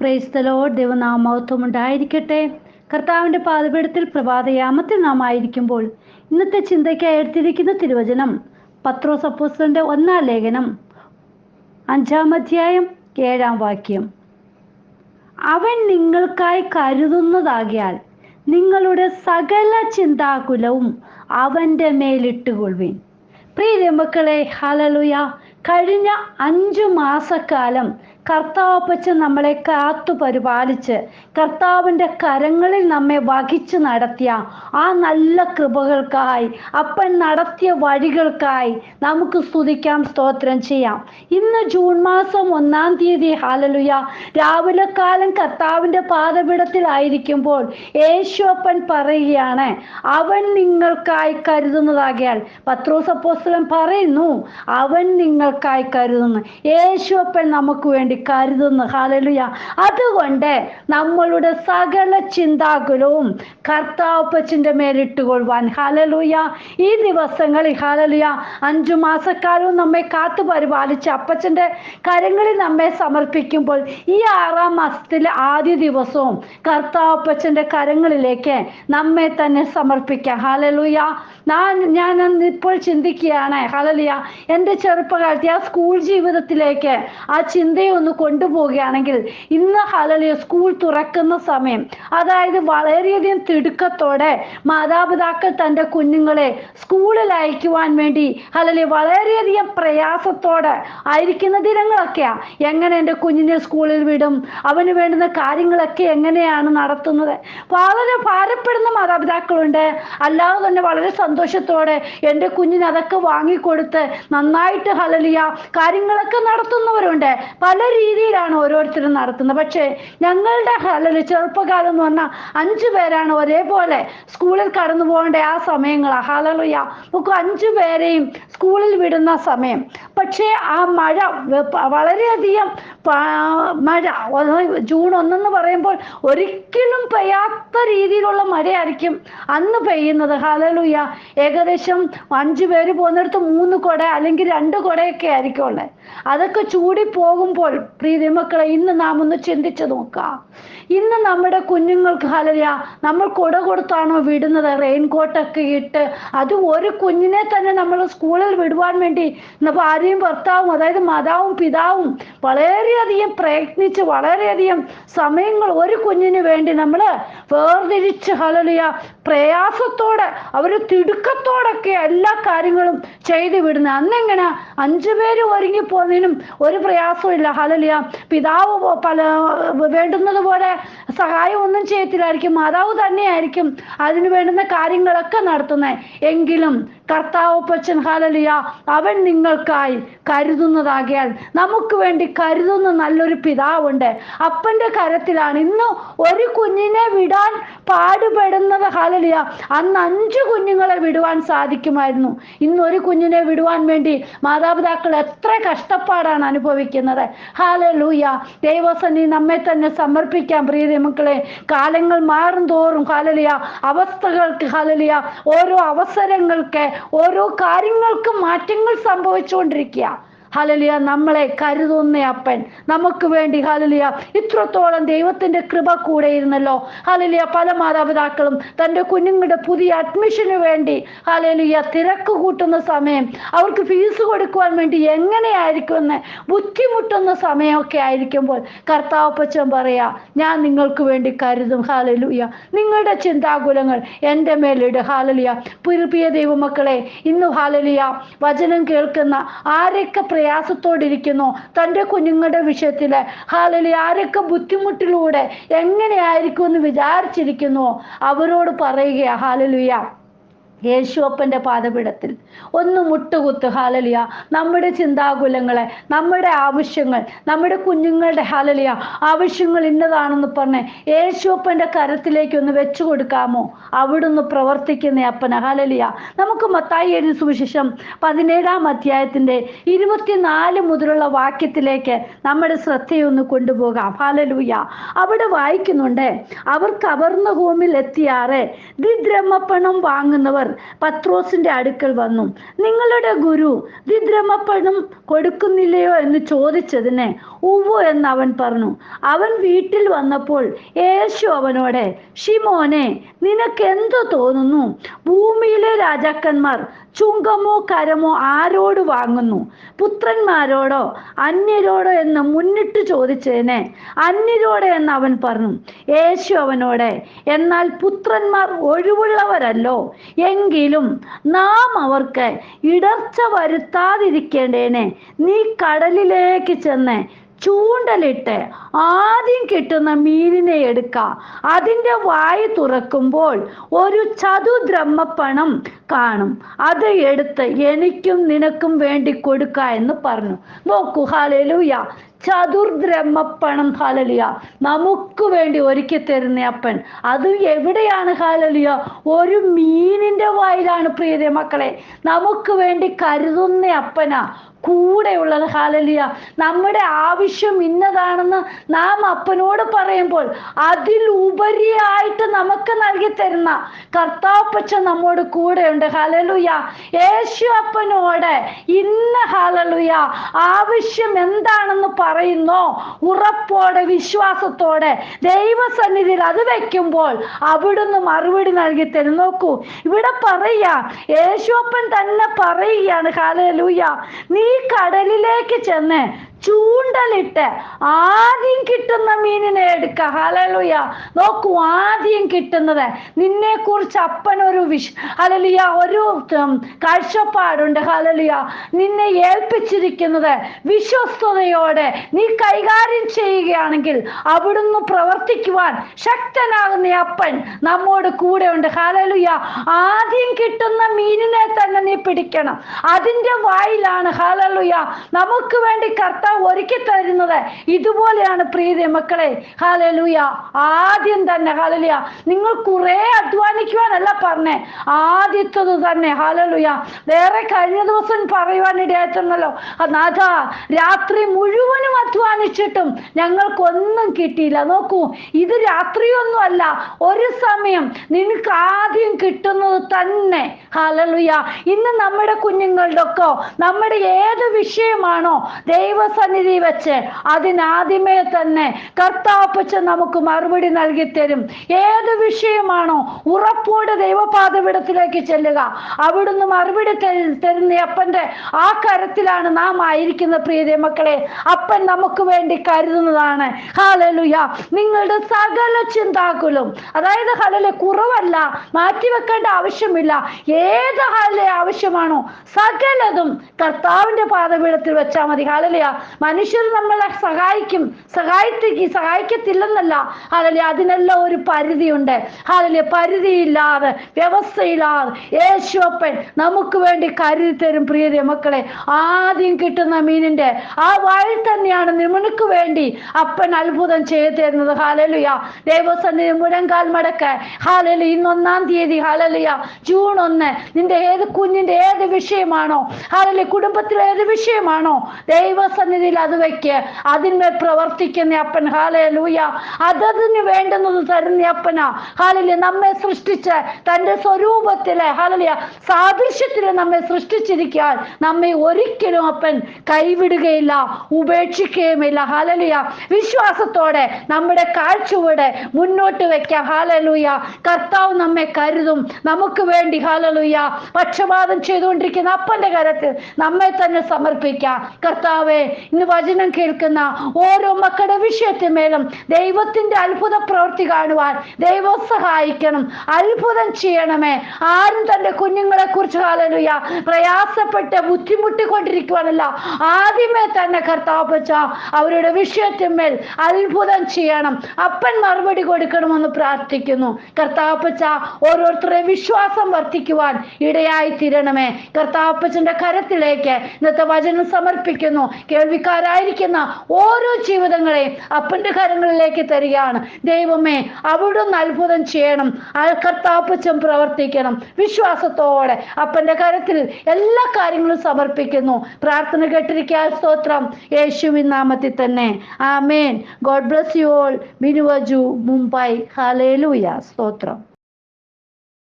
Praise the Lord. ദൈവനാമമഹത്വം ഉണ്ടായിരിക്കട്ടെ. കർത്താവിൻ്റെ പാദപീഠത്തിൽ പ്രഭാതയാമത്തിൽ നാം ആയിരിക്കുമ്പോൾ ഇന്നത്തെ ചിന്തയ്ക്കായി എടുത്തിരിക്കുന്ന തിരുവചനം പത്രോസ് അപ്പോസ്തലന്റെ 1-ാം ലേഖനം 5-ാം അധ്യായം 7-ാം വാക്യം. അവൻ നിങ്ങൾക്കായി കരുതുന്നതാകിയാൽ നിങ്ങളുടെ സകല ചിന്താകുലവും അവൻ്റെ മേലിട്ടുകൊള്ളുവിൻ. പ്രിയ മക്കളെ, ഹല്ലേലൂയ. കഴിഞ്ഞ 5 മാസക്കാലം കർത്താവപ്പച്ചൻ നമ്മളെ കാത്തു പരിപാലിച്ച് കർത്താവിൻ്റെ കരങ്ങളിൽ നമ്മെ വഹിച്ച് നടത്തിയ ആ നല്ല കൃപകൾക്കായി, അപ്പൻ നടത്തിയ വഴികൾക്കായി നമുക്ക് സ്തുതിക്കാം, സ്തോത്രം ചെയ്യാം. ഇന്ന് ജൂൺ മാസം 1-ാം തീയതി, ഹല്ലേലൂയ, രാവിലെ കാലം കർത്താവിൻ്റെ പാദപീഠത്തിലായിരിക്കുമ്പോൾ യേശു അപ്പൻ പറയുകയാണ്, അവൻ നിങ്ങൾക്കായി കരുതുന്നതാകിയാൽ. പത്രോസ് അപ്പോസ്തലൻ പറയുന്നു, അവൻ നിങ്ങൾക്കായി കരുതുന്നു. യേശു അപ്പൻ നമുക്ക് വേണ്ടി കരുതുന്നു. ഹല്ലേലൂയ. അതുകൊണ്ട് നമ്മളുടെ സകല ചിന്താകുലവും കർത്താവപ്പച്ചൻ്റെ മേലിട്ടുകൊള്ളുവാൻ. ഹല്ലേലൂയ. ഈ ദിവസങ്ങളിൽ, ഹല്ലേലൂയ, 5 മാസക്കാലവും നമ്മെ കാത്തു പരിപാലിച്ച അപ്പച്ചൻ്റെ കരങ്ങളിൽ നമ്മെ സമർപ്പിക്കുമ്പോൾ ഈ 6-ാം മാസത്തിലെ ആദ്യ ദിവസവും കർത്താവപ്പച്ചൻ്റെ കരങ്ങളിലേക്ക് നമ്മെ തന്നെ സമർപ്പിക്കാം. ഹല്ലേലൂയ. ഞാൻ ഇപ്പോൾ ചിന്തിക്കുകയാണ്, ഹല്ലേലൂയ, എൻ്റെ ചെറുപ്പകാലത്ത് ആ സ്കൂൾ ജീവിതത്തിലേക്ക് ആ ചിന്തയൊന്ന് കൊണ്ടുപോവുകയാണെങ്കിൽ, ഇന്ന് ഹല്ലേലൂയ സ്കൂൾ തുറക്കുന്ന സമയം, അതായത് വളരെയധികം തിടുക്കത്തോടെ മാതാപിതാക്കൾ തൻ്റെ കുഞ്ഞുങ്ങളെ സ്കൂളിൽ അയക്കുവാൻ വേണ്ടി ഹല്ലേലൂയ വളരെയധികം പ്രയാസത്തോടെ ആയിരിക്കുന്ന ദിനങ്ങളൊക്കെയാ. എങ്ങനെ എൻ്റെ കുഞ്ഞിനെ സ്കൂളിൽ വിടും, അവന് വേണ്ടുന്ന കാര്യങ്ങളൊക്കെ എങ്ങനെയാണ് നടത്തുന്നത്? വളരെ ഭാരപ്പെടുന്ന മാതാപിതാക്കളുണ്ട്. അല്ലാതെ തന്നെ വളരെ സന്തോഷത്തോടെ എൻ്റെ കുഞ്ഞിന് അതൊക്കെ വാങ്ങിക്കൊടുത്ത് നന്നായിട്ട് ഹല്ലേലൂയ കാര്യങ്ങളൊക്കെ നടത്തുന്നവരുണ്ട്. പല രീതിയിലാണ് ഓരോരുത്തരും നടത്തുന്നത്. പക്ഷേ ഞങ്ങളുടെ ഹല്ലേലൂയ ചെറുപ്പകാലം എന്ന് പറഞ്ഞാൽ 5 പേരാണ് ഒരേപോലെ സ്കൂളിൽ കടന്നു പോകേണ്ട ആ സമയങ്ങളാണ്. ഹല്ലേലൂയ. നമുക്ക് 5 പേരെയും സ്കൂളിൽ വിടുന്ന സമയം. പക്ഷേ ആ മഴ, വളരെയധികം മഴ, ജൂൺ 1 പറയുമ്പോൾ ഒരിക്കലും പെയ്യാത്ത രീതിയിലുള്ള മഴയായിരിക്കും അന്ന് പെയ്യുന്നത്. ഹല്ലേലൂയ. ഏകദേശം 5 പേര് പോകുന്നിടത്ത് 3 കുട അല്ലെങ്കിൽ 2 കുടയൊക്കെ ആയിരിക്കും ഉള്ളത്. അതൊക്കെ ചൂടി പോകുമ്പോൾ പ്രിയ മക്കളെ, ഇന്ന് നാം ഒന്ന് ചിന്തിച്ചു നോക്കാം. ഇന്ന് നമ്മുടെ കുഞ്ഞുങ്ങൾക്ക് ഹല്ലേലൂയ നമ്മൾ കുട കൊടുത്താണോ വിടുന്നത്? റെയിൻകോട്ടൊക്കെ ഇട്ട്, അതും ഒരു കുഞ്ഞിനെ തന്നെ നമ്മൾ സ്കൂളിൽ വിടുവാൻ വേണ്ടി ഭാര്യയും ഭർത്താവും, അതായത് മാതാവും പിതാവും വളരെയധികം പ്രയത്നിച്ച് വളരെയധികം സമയങ്ങൾ ഒരു കുഞ്ഞിന് വേണ്ടി നമ്മൾ വേർതിരിച്ച് ഹല്ലേലൂയ പ്രയാസത്തോടെ, അവർ തിടുക്കത്തോടൊക്കെ എല്ലാ കാര്യങ്ങളും ചെയ്തു വിടുന്നത്. അന്നെങ്ങനെ 5 പേര് ഒരുങ്ങി പോകുന്നതിനും ഒരു പ്രയാസവും ഇല്ല. ഹല്ലേലൂയ. പിതാവ് വേണ്ടുന്നത് പോലെ സഹായം ഒന്നും ചെയ്യത്തില്ലായിരിക്കും, മാതാവ് തന്നെയായിരിക്കും അതിന് വേണ്ടുന്ന കാര്യങ്ങളൊക്കെ നടത്തുന്നത്. എങ്കിലും കർത്താവപ്പച്ചൻ ഹല്ലേലൂയ അവൻ നിങ്ങൾക്കായി കരുതുന്നതാകിയാൽ, നമുക്ക് വേണ്ടി കരുതുന്ന നല്ലൊരു പിതാവുണ്ട്. അപ്പൻ്റെ കരത്തിലാണ് ഇന്ന് ഒരു കുഞ്ഞിനെ വിടാൻ പാടുപെടുന്നത്. ഹല്ലേലൂയ. അന്ന് 5 കുഞ്ഞുങ്ങളെ വിടുവാൻ സാധിക്കുമായിരുന്നു. ഇന്ന് ഒരു കുഞ്ഞിനെ വിടുവാൻ വേണ്ടി മാതാപിതാക്കൾ എത്ര കഷ്ടപ്പാടാണ് അനുഭവിക്കുന്നത്. ഹല്ലേലൂയ. ദൈവസന്നിധി നമ്മെ തന്നെ സമർപ്പിക്കാം പ്രിയ മക്കളെ. കാലങ്ങൾ മാറും തോറും ഹല്ലേലൂയ അവസ്ഥകൾക്ക്, ഹല്ലേലൂയ ഓരോ അവസരങ്ങൾക്ക്, ഓരോ കാര്യങ്ങൾക്കും മാറ്റങ്ങൾ സംഭവിച്ചുകൊണ്ടിരിക്കുക. ഹല്ലേലൂയ. നമ്മളെ കരുതുന്ന അപ്പൻ നമുക്ക് വേണ്ടി ഹല്ലേലൂയ ഇത്രത്തോളം ദൈവത്തിൻ്റെ കൃപ കൂടെ ഇരുന്നല്ലോ. ഹല്ലേലൂയ. പല മാതാപിതാക്കളും തൻ്റെ കുഞ്ഞുങ്ങളുടെ പുതിയ അഡ്മിഷന് വേണ്ടി ഹല്ലേലൂയ തിരക്ക് കൂട്ടുന്ന സമയം, അവർക്ക് ഫീസ് കൊടുക്കുവാൻ വേണ്ടി എങ്ങനെയായിരിക്കുമെന്ന് ബുദ്ധിമുട്ടുന്ന സമയമൊക്കെ ആയിരിക്കുമ്പോൾ കർത്താവപ്പച്ചൻ പറയാ, ഞാൻ നിങ്ങൾക്ക് വേണ്ടി കരുതും. ഹല്ലേലൂയ. നിങ്ങളുടെ ചിന്താകുലങ്ങൾ എൻ്റെ മേലിട്. ഹല്ലേലൂയ. പ്രിയ ദൈവമക്കളെ, ഇന്ന് ഹല്ലേലൂയ വചനം കേൾക്കുന്ന ആരൊക്കെ പ്രയാസത്തോടിരിക്കുന്നു തൻ്റെ കുഞ്ഞുങ്ങളുടെ വിഷയത്തിൽ, ഹല്ലേലൂയ ആരൊക്കെ ബുദ്ധിമുട്ടിലൂടെ എങ്ങനെയായിരിക്കും എന്ന് വിചാരിച്ചിരിക്കുന്നു, അവരോട് പറയുക, ഹല്ലേലൂയ യേശു അപ്പൻ്റെ പാദപീഠത്തിൽ ഒന്ന് മുട്ടുകുത്ത്. ഹല്ലേലൂയ. നമ്മുടെ ചിന്താകുലങ്ങളെ, നമ്മുടെ ആവശ്യങ്ങൾ, നമ്മുടെ കുഞ്ഞുങ്ങളുടെ ഹല്ലേലൂയ ആവശ്യങ്ങൾ ഇന്നതാണെന്ന് പറഞ്ഞ് യേശു അപ്പൻ്റെ കരത്തിലേക്ക് ഒന്ന് വെച്ചു കൊടുക്കാമോ? അവിടുന്ന് പ്രവർത്തിക്കുന്ന അപ്പന. ഹല്ലേലൂയ. നമുക്ക് മത്തായി എഴുതിയ സുവിശേഷം 17-ാം അധ്യായത്തിൻ്റെ 24 മുതലുള്ള വാക്യത്തിലേക്ക് നമ്മുടെ ശ്രദ്ധയൊന്ന് കൊണ്ടുപോകാം. ഹല്ലേലൂയ. അവിടെ വായിക്കുന്നുണ്ട്, അവർ കവർന്നഹൂമിൽ എത്തിയാറ് ദ്വിദ്രഹ്മപ്പണം വാങ്ങുന്നവർ പത്രോസിന്റെ അടുക്കൽ വന്നു. നിങ്ങളുടെ ഗുരു ദ്വിദ്രഹ്മപ്പണം കൊടുക്കുന്നില്ലയോ എന്ന് ചോദിച്ചതിന് ഉവ്വ് എന്ന് അവൻ പറഞ്ഞു. അവൻ വീട്ടിൽ വന്നപ്പോൾ യേശു അവനോട്, ശിമോനെ, നിനക്ക് എന്തു തോന്നുന്നു? ഭൂമിയിലെ രാജാക്കന്മാർ ചുങ്കമോ കരമോ ആരോട് വാങ്ങുന്നു? പുത്രന്മാരോടോ അന്യരോടോ എന്ന് മുന്നിട്ട് ചോദിച്ചതിന് അന്യരോട് എന്ന് അവൻ പറഞ്ഞു. യേശു അവനോട്, എന്നാൽ പുത്രന്മാർ ഒഴിവുള്ളവരല്ലോ. എങ്കിലും നാം അവർക്ക് ഇടർച്ച വരുത്താതിരിക്കേണ്ടേനെ നീ കടലിലേക്ക് ചെന്ന് ചൂണ്ടലിട്ട് ആദ്യം കിട്ടുന്ന മീനിനെ എടുക്ക. അതിൻ്റെ വായ തുറക്കുമ്പോൾ ഒരു ചതുദ്രഹ്മപ്പണം കാണും. അത് എടുത്ത് എനിക്കും നിനക്കും വേണ്ടി കൊടുക്ക എന്ന് പറഞ്ഞു. നോക്കൂ, ഹല്ലേലൂയ. ചതുർദ്രഹ്മപ്പണം, ഹല്ലേലൂയ, നമുക്ക് വേണ്ടി ഒരുക്കി തരുന്ന അപ്പൻ. അത് എവിടെയാണ്? ഹല്ലേലൂയ, ഒരു മീനിന്റെ വായിലാണ് പ്രിയരെ മക്കളെ. നമുക്ക് വേണ്ടി കരുതുന്ന അപ്പനാ കൂടെയുള്ളത്. ഹല്ലേലൂയ. നമ്മുടെ ആവശ്യം ഇന്നതാണെന്ന് നാം അപ്പനോട് പറയുമ്പോൾ അതിലുപരിയായിട്ട് നമുക്ക് നൽകി തരുന്ന കർത്താപ്പച്ച നമ്മോട് കൂടെയുണ്ട്. ഹല്ലേലൂയ. യേശു അപ്പനോട് ഇന്ന്, ഹല്ലേലൂയ, ആവശ്യം എന്താണെന്ന് പറയുന്നോ ഉറപ്പോടെ വിശ്വാസത്തോടെ ദൈവസന്നിധിയിൽ അത് വെക്കുമ്പോൾ അവിടുന്ന് മറുപടി നൽകി തരും. നോക്കൂ, ഇവിടെ പറയാ, യേശു അപ്പൻ തന്നെ പറയുകയാണ്, ഹല്ലേലൂയ, നീ കടലിലേക്ക് ചെന്ന് ചൂണ്ടലിട്ട് ആദ്യം കിട്ടുന്ന മീനിനെ എടുക്ക. ഹല്ലേലൂയ. നോക്കൂ, ആദ്യം കിട്ടുന്നത് നിന്നെ കുറിച്ച് അപ്പനൊരു ഹല്ലേലൂയ ഒരു കാഴ്ചപ്പാടുണ്ട്. ഹല്ലേലൂയ. നിന്നെ ഏൽപ്പിച്ചിരിക്കുന്നത് വിശ്വസ്തയോടെ നീ കൈകാര്യം ചെയ്യുകയാണെങ്കിൽ അവിടുന്ന് പ്രവർത്തിക്കുവാൻ ശക്തനാകുന്ന അപ്പൻ നമ്മോട് കൂടെ ഉണ്ട്. ഹല്ലേലൂയ. ആദ്യം കിട്ടുന്ന മീനിനെ തന്നെ നീ പിടിക്കണം. അതിൻ്റെ വായിലാണ്, ഹല്ലേലൂയ, നമുക്ക് വേണ്ടി കർത്താവ് ഒരുക്കി തരുന്നത്. ഇതുപോലെയാണ് പ്രിയ മക്കളെ. ഹല്ലേലൂയ. ആദ്യം തന്നെ, ഹല്ലേലൂയ, നിങ്ങൾ കുറെ അധ്വാനിക്കുവാനല്ല പറഞ്ഞേ, ആദ്യത്തത് തന്നെ. ഹല്ലേലൂയ. വേറെ കഴിഞ്ഞ ദിവസം പറയുവാനിടയായിട്ടുണ്ടല്ലോ, നാഥ, രാത്രി മുഴുവനും അധ്വാനിച്ചിട്ടും ഞങ്ങൾക്കൊന്നും കിട്ടിയില്ല. നോക്കൂ, ഇത് രാത്രിയൊന്നും അല്ല, ഒരു സമയം നിനക്ക് ആദ്യം കിട്ടുന്നത് തന്നെ. ഹല്ലേലൂയ. ഇന്ന് നമ്മുടെ കുഞ്ഞുങ്ങളുടെ ഒക്കെ നമ്മുടെ ഏത് വിഷയമാണോ ദൈവസന്നിധി വെച്ച് അതിനാദ്യമേ തന്നെ കർത്താപ്പച്ച നമുക്ക് മറുപടി നൽകി തരും. ഏത് വിഷയമാണോ ഉറപ്പോടെ ദൈവപാദപീഠത്തിലേക്ക് ചെല്ലുക, അവിടുന്ന് മറുപടി തരുന്ന അപ്പന്റെ ആ കരത്തിലാണ് നാം ആയിരിക്കുന്ന പ്രിയ മക്കളെ. അപ്പൻ നമുക്ക് വേണ്ടി കരുതുന്നതാണ്. ഹല്ലേലൂയ. നിങ്ങളുടെ സകല ചിന്താകുലും, അതായത് ഹല്ലേലൂയ, കുറവല്ല, മാറ്റിവെക്കേണ്ട ആവശ്യമില്ല. ഏത് ഹല്ലേലൂയ ആവശ്യമാണോ സകലതും കർത്താവിന്റെ പാദപീഠത്തിൽ വെച്ചാൽ മതി. ഹല്ലേലൂയ. മനുഷ്യർ നമ്മളെ സഹായിക്കത്തില്ലെന്നല്ല, ഹല്ലേലൂയ, അതിനെല്ലാം ഒരു പരിധിയുണ്ട്. ഹല്ലേലൂയ. പരിധിയില്ലാതെ, വ്യവസ്ഥയില്ലാതെ യേശു അപ്പൻ നമുക്ക് വേണ്ടി കരുതി തരും. പ്രിയ മക്കളെ, ആദ്യം കിട്ടുന്ന മീനിന്റെ ആ വായിൽ തന്നെയാണ് നിനക്ക് വേണ്ടി അപ്പൻ അത്ഭുതം ചെയ്തു തരുന്നത്. ഹല്ലേലൂയ. ദൈവസന്നിധി മുഴങ്കാൽ മടക്ക്. ഹല്ലേലൂയ. ഇന്ന് 1-ാം തീയതി, ഹല്ലേലൂയ, ജൂൺ 1, നിന്റെ കുഞ്ഞിന്റെ ഏത് വിഷയമാണോ, ഹല്ലേലൂയ, കുടുംബത്തിലെ ഏത് വിഷയമാണോ, ദൈവസന്നിധിയിൽ അത് വെക്ക്. അതിന്മേൽ പ്രവർത്തിക്കുന്ന അപ്പൻ. ഹല്ലേലൂയ. അതതിന് വേണ്ടുന്നത് തരുന്ന അപ്പനാ. ഹല്ലേലൂയ. നമ്മെ സൃഷ്ടിച്ച് തന്റെ സ്വരൂപത്തിലെ, ഹല്ലേലൂയ, സാദൃശ്യത്തില് നമ്മെ സൃഷ്ടിച്ചിരിക്കാൻ നമ്മെ ഒരിക്കലും അപ്പൻ കൈവിടുകയില്ല, ഉപേക്ഷിക്കുകയുമില്ല. ഹല്ലേലൂയ. വിശ്വാസത്തോടെ നമ്മുടെ കാഴ്ചയോടെ മുന്നോട്ട് വെക്കാം. ഹല്ലേലൂയ. കർത്താവ് നമ്മെ കരുതും, നമുക്ക് വേണ്ടി. ഹല്ലേലൂയ. പക്ഷപാതം ചെയ്തുകൊണ്ടിരിക്കുന്ന അപ്പന്റെ കരത്തിൽ നമ്മെ തന്നെ സമർപ്പിക്കാം. കർത്താവേ, ഇന്ന് വചനം കേൾക്കുന്ന ഓരോ മക്കളുടെ വിഷയത്തിന്മേലും ദൈവത്തിന്റെ അത്ഭുത പ്രവൃത്തി കാണുവാൻ ദൈവം സഹായിക്കണം, അത്ഭുതം ചെയ്യണമേ. ആരും തന്റെ കുഞ്ഞുങ്ങളെ കുറിച്ച്, ഹല്ലേലൂയ, പ്രയാസപ്പെട്ട് ബുദ്ധിമുട്ടിക്കൊണ്ടിരിക്കുവാനല്ല, ആദ്യമേ തന്നെ കർത്താവച്ച അവരുടെ വിഷയത്തിന്മേൽ അത്ഭുതം ചെയ്യണം. അപ്പൻ മറുപടി കൊടുക്കണമെന്ന് പ്രാർത്ഥിക്കുന്നു. കർത്താവച്ച ഓരോരുത്തരെ വിശ്വാസം വർദ്ധിക്കുവാൻ ഇടയായി തീരണമേ. കർത്താവച്ചന്റെ കരത്തിലേക്ക് ഇന്നത്തെ വചനം സമർപ്പിക്കുന്നു. കേൾവിക്കാരായിരിക്കുന്ന ഓരോ ജീവിതങ്ങളെയും അപ്പന്റെ കരങ്ങളിലേക്ക് തരികയാണ്. ദൈവമേ, അവിടുന്ന് അത്ഭുതം ചെയ്യണം. കർത്താവച്ചൻ പ്രവർത്തിക്കണം. വിശ്വാസത്തോടെ അപ്പന്റെ കരത്തിൽ എല്ലാ കാര്യങ്ങളും സമർപ്പിക്കുന്നു. പ്രാർത്ഥന കേട്ടിരിക്കാൻ സ്തോത്രം. യേശുവിൻ നാമത്തിൽ തന്നെ. ആമേൻ. God bless you all. Binuvaju, Mumbai. ഹല്ലേലൂയ. സ്തോത്രം.